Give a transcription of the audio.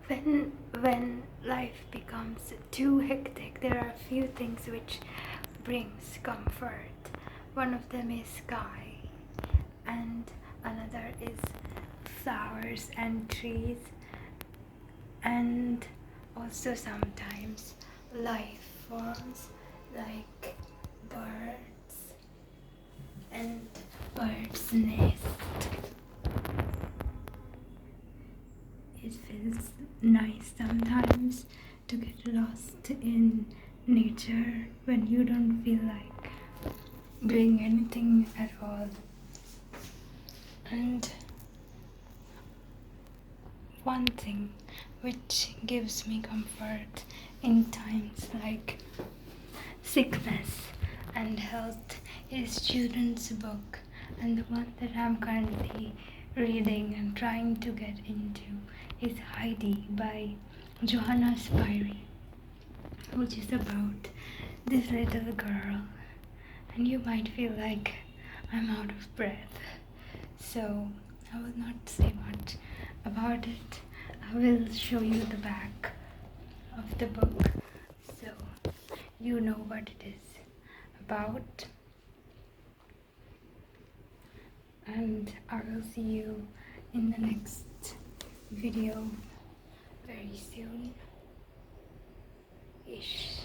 When life becomes too hectic, there are a few things which brings comfort. One of them is sky, and another is flowers and trees, and also sometimes life forms like birds and birds' nest. It feels nice sometimes to get lost in nature when you don't feel like doing anything at all. And one thing which gives me comfort in times like sickness and health is children's book, and the one that I'm currently reading and trying to get into is Heidi by Johanna Spyri, which is about this little girl. And you might feel like I'm out of breath, so I will not say much about it. I will show you the back of the book so you know what it is about. And I will see you in the next video very soon ish.